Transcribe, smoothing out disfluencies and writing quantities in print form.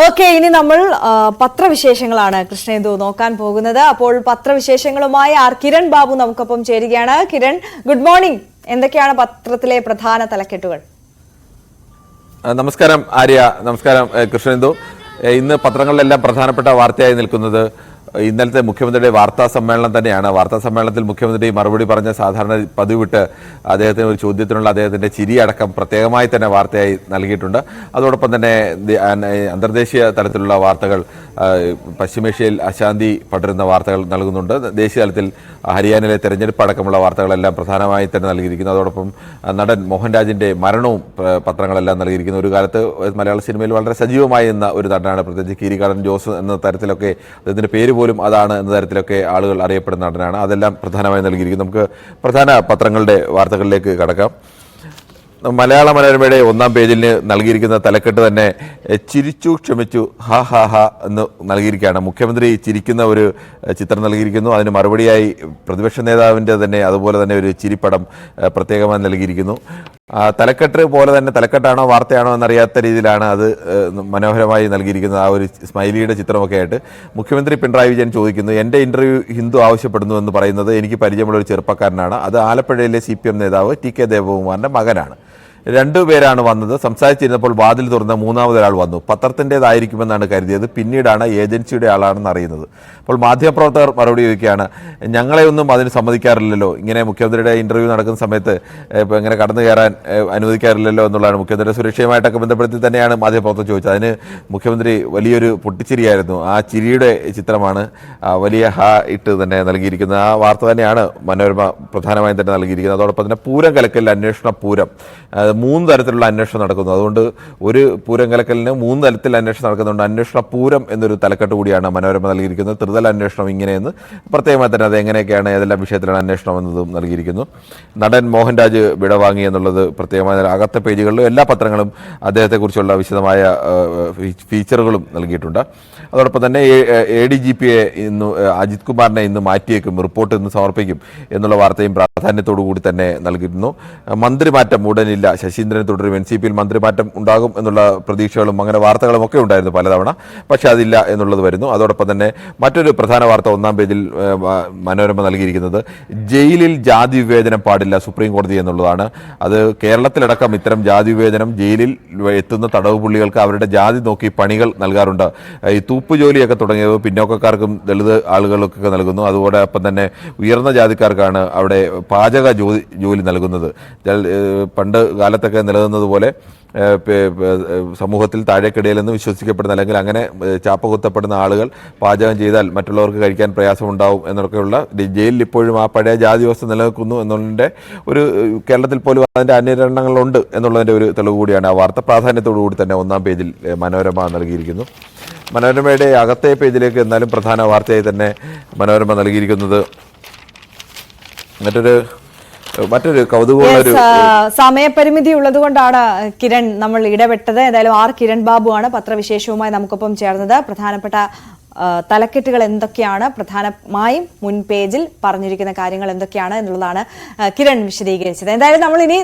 Okay, ഇനി നമ്മൾ പത്രവിശേഷങ്ങളാണ് കൃഷ്ണേന്ദു നോക്കാൻ പോകുന്നത്. അപ്പോൾ പത്രവിശേഷങ്ങളുമായി കിരൺ ബാബു നമുക്കൊപ്പം ചേരുകയാണ്. Kiran, good morning. എന്തൊക്കെയാണ് പത്രത്തിലെ പ്രധാന തലക്കെട്ടുകൾ? നമസ്കാരം ആര്യ, നമസ്കാരം കൃഷ്ണേന്ദു. ഇന്ന് പത്രങ്ങളിലെല്ലാം പ്രധാനപ്പെട്ട വാർത്തയായി നിൽക്കുന്നത് ഇന്നലത്തെ മുഖ്യമന്ത്രിയുടെ വാർത്താ സമ്മേളനം തന്നെയാണ്. വാർത്താ സമ്മേളനത്തിൽ മുഖ്യമന്ത്രി മറുപടി പറഞ്ഞ സാധാരണ പതിവിട്ട് അദ്ദേഹത്തിന് ഒരു ചോദ്യത്തിനുള്ള അദ്ദേഹത്തിന്റെ ചിരി അടക്കം പ്രത്യേകമായി തന്നെ വാർത്തയായി നൽകിയിട്ടുണ്ട്. അതോടൊപ്പം തന്നെ അന്തർദേശീയ തലത്തിലുള്ള വാർത്തകൾ, പശ്ചിമേഷ്യയിൽ അശാന്തി പടരുന്ന വാർത്തകൾ നൽകുന്നുണ്ട്. ദേശീയ തലത്തിൽ ഹരിയാനയിലെ തെരഞ്ഞെടുപ്പ് അടക്കമുള്ള വാർത്തകളെല്ലാം പ്രധാനമായി തന്നെ നൽകിയിരിക്കുന്നു. അതോടൊപ്പം നടൻ മോഹൻരാജിന്റെ മരണവും പത്രങ്ങളെല്ലാം നൽകിയിരിക്കുന്നു. ഒരു കാലത്ത് മലയാള സിനിമയിൽ വളരെ സജീവമായി എന്ന ഒരു നടനാണ്, പ്രത്യേകിച്ച് കീരിക്കാടൻ ജോസ് എന്ന തരത്തിലൊക്കെ അദ്ദേഹത്തിന്റെ പേര് പോലും അതാണ് എന്ന തരത്തിലൊക്കെ ആളുകൾ അറിയപ്പെടുന്ന നടനാണ്. അതെല്ലാം പ്രധാനമായി നൽകിയിരിക്കുന്നു. നമുക്ക് പ്രധാന പത്രങ്ങളുടെ വാർത്തകളിലേക്ക് കടക്കാം. മലയാള മനോരമയുടെ ഒന്നാം പേജിന് നൽകിയിരിക്കുന്ന തലക്കെട്ട് തന്നെ ചിരിച്ചു ക്ഷമിച്ചു ഹാ ഹാ ഹാ എന്ന് നൽകിയിരിക്കുകയാണ്. മുഖ്യമന്ത്രി ചിരിക്കുന്ന ഒരു ചിത്രം നൽകിയിരിക്കുന്നു. അതിന് മറുപടിയായി പ്രതിപക്ഷ നേതാവിൻ്റെ തന്നെ അതുപോലെ തന്നെ ഒരു ചിരിപ്പടം പ്രത്യേകമായി നൽകിയിരിക്കുന്നു. തലക്കെട്ട് പോലെ തന്നെ തലക്കെട്ടാണോ വാർത്തയാണോ എന്നറിയാത്ത രീതിയിലാണ് അത് മനോഹരമായി നൽകിയിരിക്കുന്നത്. ആ ഒരു സ്മൈലിയുടെ ചിത്രമൊക്കെ ആയിട്ട് മുഖ്യമന്ത്രി പിണറായി വിജയൻ ചോദിക്കുന്നു, എൻ്റെ ഇന്റർവ്യൂ ഹിന്ദു ആവശ്യപ്പെടുന്നു എന്ന് പറയുന്നത് എനിക്ക് പരിചയമുള്ള ഒരു ചെറുപ്പക്കാരനാണ്. അത് ആലപ്പുഴയിലെ CPM നേതാവ് TK ദേവകുമാറിൻ്റെ മകനാണ്. രണ്ടുപേരാണ് വന്നത്. സംസാരിച്ചിരുന്നപ്പോൾ വാതിൽ തുറന്ന മൂന്നാമതൊരാൾ വന്നു. പത്രത്തിൻ്റെതായിരിക്കുമെന്നാണ് കരുതിയത്. പിന്നീടാണ് ഏജൻസിയുടെ ആളാണെന്ന് അറിയുന്നത്. അപ്പോൾ മാധ്യമപ്രവർത്തകർ മറുപടി ചോദിക്കുകയാണ്, ഞങ്ങളെ ഒന്നും അതിന് സമ്മതിക്കാറില്ലല്ലോ, ഇങ്ങനെ മുഖ്യമന്ത്രിയുടെ ഇന്റർവ്യൂ നടക്കുന്ന സമയത്ത് ഇങ്ങനെ കടന്നു കയറാൻ അനുവദിക്കാറില്ലല്ലോ എന്നുള്ളതാണ്. മുഖ്യമന്ത്രിയുടെ സുരക്ഷയുമായിട്ടൊക്കെ ബന്ധപ്പെടുത്തി തന്നെയാണ് മാധ്യമപ്രവർത്തകർ ചോദിച്ചത്. അതിന് മുഖ്യമന്ത്രി വലിയൊരു പൊട്ടിച്ചിരിയായിരുന്നു. ആ ചിരിയുടെ ചിത്രമാണ് വലിയ ഹാ ഇട്ട് തന്നെ നൽകിയിരിക്കുന്നത്. ആ വാർത്ത തന്നെയാണ് മനോരമ പ്രധാനമായും തന്നെ നൽകിയിരിക്കുന്നത്. അതോടൊപ്പം തന്നെ പൂരം കലക്കൽ അന്വേഷണ പൂരം, 3 തരത്തിലുള്ള അന്വേഷണം നടക്കുന്നു. അതുകൊണ്ട് ഒരു പൂരം കലക്കലിന് 3 തലത്തിൽ അന്വേഷണം നടക്കുന്നുണ്ട്. അന്വേഷണ പൂരം എന്നൊരു തലക്കെട്ട് കൂടിയാണ് മനോരമ നൽകിയിരിക്കുന്നത്. ത്രിതല അന്വേഷണം ഇങ്ങനെയെന്ന് പ്രത്യേകമായി തന്നെ അത് എങ്ങനെയൊക്കെയാണ് ഏതെല്ലാം വിഷയത്തിലാണ് അന്വേഷണം എന്നതും നൽകിയിരിക്കുന്നു. നടൻ മോഹൻരാജ് വിടവാങ്ങി എന്നുള്ളത് പ്രത്യേകമായ അകത്തെ പേജുകളിലും എല്ലാ പത്രങ്ങളും അദ്ദേഹത്തെക്കുറിച്ചുള്ള വിശദമായ ഫീച്ചറുകളും നൽകിയിട്ടുണ്ട്. അതോടൊപ്പം തന്നെ ADGPയെ ഇന്ന് അജിത് കുമാറിനെ ഇന്ന് മാറ്റിയേക്കും, റിപ്പോർട്ട് ഇന്ന് സമർപ്പിക്കും എന്നുള്ള വാർത്തയും പ്രാധാന്യത്തോടു കൂടി തന്നെ നൽകിയിരുന്നു. മന്ത്രിമാറ്റം ഉടനില്ല, ശശീന്ദ്രൻ തുടരും, NCPയിൽ മന്ത്രിമാറ്റം ഉണ്ടാകും എന്നുള്ള പ്രതീക്ഷകളും അങ്ങനെ വാർത്തകളും ഒക്കെ ഉണ്ടായിരുന്നു പലതവണ. പക്ഷേ അതില്ല എന്നുള്ളത് വരുന്നു. അതോടൊപ്പം തന്നെ മറ്റൊരു പ്രധാന വാർത്ത ഒന്നാം പേജിൽ മനോരമ നൽകിയിരിക്കുന്നത് ജയിലിൽ ജാതി വിവേചനം പാടില്ല സുപ്രീം കോടതി എന്നുള്ളതാണ്. അത് കേരളത്തിലടക്കം ഇത്തരം ജാതി വിവേചനം ജയിലിൽ എത്തുന്ന തടവ് പുള്ളികൾക്ക് അവരുടെ ജാതി നോക്കി പണികൾ നൽകാറുണ്ട്. ഈ തൂപ്പ് ജോലിയൊക്കെ തുടങ്ങിയത് പിന്നോക്കക്കാർക്കും ദളിത് ആളുകൾക്കൊക്കെ നൽകുന്നു. അതോടൊപ്പം തന്നെ ഉയർന്ന ജാതിക്കാർക്കാണ് അവിടെ പാചക ജോലി നൽകുന്നത്. പണ്ട് കാലത്തൊക്കെ നിലനിന്നത് പോലെ സമൂഹത്തിൽ താഴേക്കിടയിലെന്ന് വിശ്വസിക്കപ്പെടുന്ന അല്ലെങ്കിൽ അങ്ങനെ ചാപ്പകുത്തപ്പെടുന്ന ആളുകൾ പാചകം ചെയ്താൽ മറ്റുള്ളവർക്ക് കഴിക്കാൻ പ്രയാസമുണ്ടാവും എന്നൊക്കെയുള്ള ജയിലിൽ ഇപ്പോഴും ആ പഴയ ജാതി വ്യവസ്ഥ നിലനിൽക്കുന്നു എന്നുള്ളതിൻ്റെ ഒരു കേരളത്തിൽ പോലും അതിൻ്റെ അന്വേഷണങ്ങളുണ്ട് എന്നുള്ളതിൻ്റെ ഒരു തെളിവ് കൂടിയാണ്. ആ വാർത്ത പ്രാധാന്യത്തോടു കൂടി തന്നെ ഒന്നാം പേജിൽ മനോരമ നൽകിയിരിക്കുന്നു. മനോരമയുടെ അകത്തെ പേജിലേക്ക് എന്നാലും പ്രധാന വാർത്തയായി തന്നെ മനോരമ നൽകിയിരിക്കുന്നത് മറ്റൊരു കൗതുകമുള്ളൊരു സമയപരിമിതി ഉള്ളത് കൊണ്ടാണ് കിരൺ നമ്മൾ ഇടപെട്ടത്. ഏതായാലും കിരൺ ബാബു ആണ് പത്രവിശേഷവുമായി നമുക്കൊപ്പം ചേർന്നത്. പ്രധാനപ്പെട്ട തലക്കെട്ടുകൾ എന്തൊക്കെയാണ്, പ്രധാനമായും മുൻ പേജിൽ പറഞ്ഞിരിക്കുന്ന കാര്യങ്ങൾ എന്തൊക്കെയാണ് എന്നുള്ളതാണ് കിരൺ വിശദീകരിച്ചത്. എന്തായാലും നമ്മൾ ഇനി